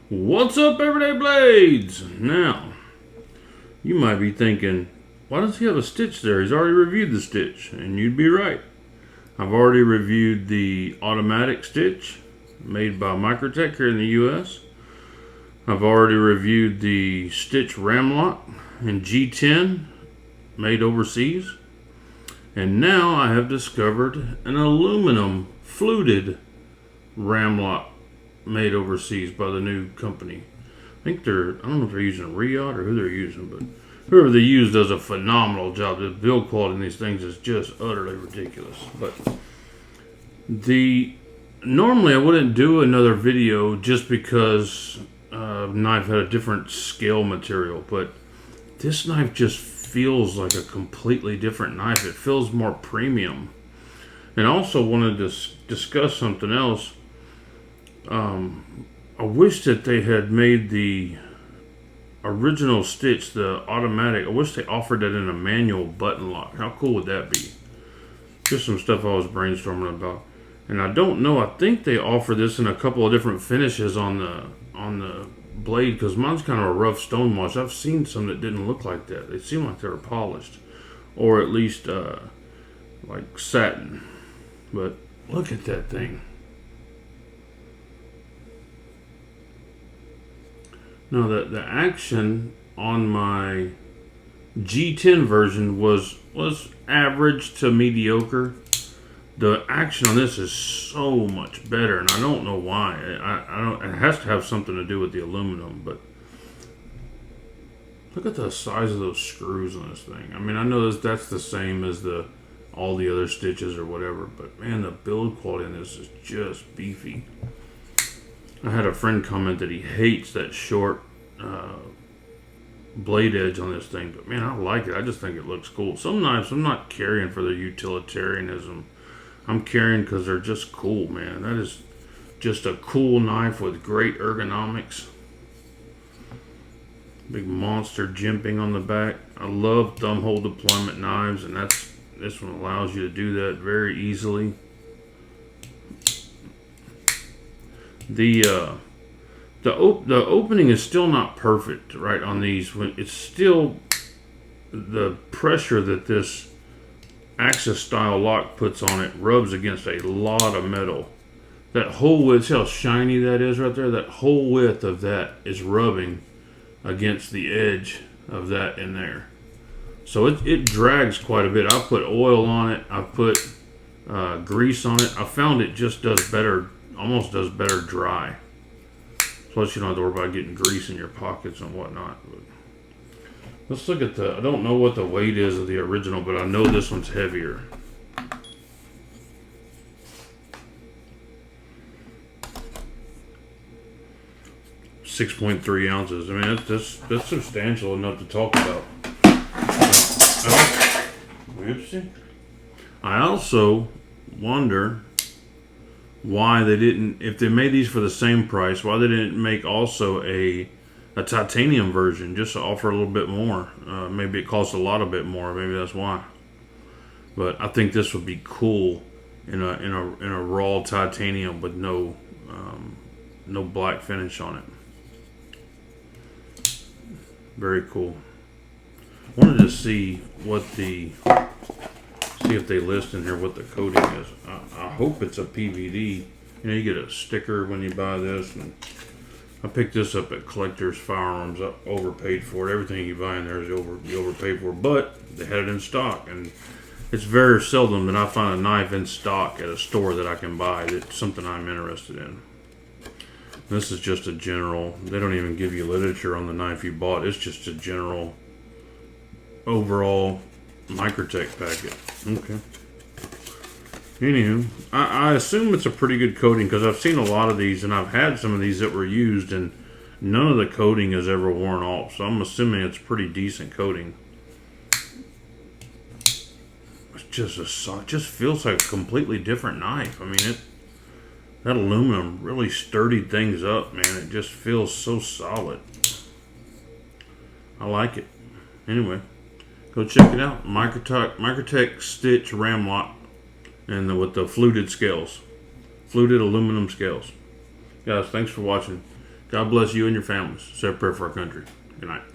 What's up, Everyday Blades? Now, you might be thinking, why does he have a stitch there? He's already reviewed the stitch, and you'd be right. I've already reviewed the automatic stitch made by Microtech here in the US. I've already reviewed the Stitch Ram-Lock in G10 made overseas. And now I have discovered an aluminum fluted Ram-Lock made overseas by the new company. I don't know if they're using Riyadh or who they're using, but whoever they use does a phenomenal job. The build quality in these things is just utterly ridiculous. But normally I wouldn't do another video just because knife had a different scale material, but this knife just feels like a completely different knife. It feels more premium. And I also wanted to discuss something else. I wish that they had made the original stitch, the automatic. I wish they offered that in a manual button lock. How cool would that be? Just some stuff I was brainstorming about. And I don't know, I think they offer this in a couple of different finishes on the blade, because mine's kind of a rough stonewash. I've seen some that didn't look like that. They seem like they were polished, or at least like satin. But look at that thing. Now the action on my G10 version was average to mediocre. The action on this is so much better, and I don't know why. I don't. It has to have something to do with the aluminum, but look at the size of those screws on this thing. I mean, I know that's the same as all the other stitches or whatever, but man, the build quality on this is just beefy. I had a friend comment that he hates that short blade edge on this thing, but man, I like it. I just think it looks cool. Some knives I'm not carrying for their utilitarianism. I'm carrying because they're just cool, man. That is just a cool knife with great ergonomics. Big monster jimping on the back. I love thumb hole deployment knives, and this one allows you to do that very easily. The opening is still not perfect, right, on these. It's still the pressure that this Axis style lock puts on it rubs against a lot of metal. That whole width, see how shiny that is right there? That whole width of that is rubbing against the edge of that in there. So it drags quite a bit. I put oil on it. I put grease on it. I found it just does better, almost does better dry. Plus you don't have to worry about getting grease in your pockets and whatnot. But let's look at I don't know what the weight is of the original, but I know this one's heavier. .3 ounces. I mean, that's substantial enough to talk about. Whoopsie. I also wonder why they didn't, if they made these for the same price, why they didn't make also a titanium version, just to offer a little bit more. Maybe it costs a bit more. Maybe that's why. But I think this would be cool in a raw titanium with no black finish on it. Very cool. Wanted to see if they list in here what the coating is. I hope it's a PVD. You know, you get a sticker when you buy this, and I picked this up at Collector's Firearms. I overpaid for it. Everything you buy in there is you overpay for, but they had it in stock, and it's very seldom that I find a knife in stock at a store that I can buy that's something I'm interested in. This is just a general. They don't even give you literature on the knife you bought. It's just a general overall Microtech packet. Okay. Anywho, I assume it's a pretty good coating because I've seen a lot of these, and I've had some of these that were used, and none of the coating has ever worn off. So I'm assuming it's pretty decent coating. It's just it just feels like a completely different knife. I mean, that aluminum really sturdied things up, man. It just feels so solid. I like it. Anyway, go check it out. Microtech Stitch Ram-Lock, and with the fluted scales, fluted aluminum scales. Guys, thanks for watching. God bless you and your families. Say a prayer for our country. Good night.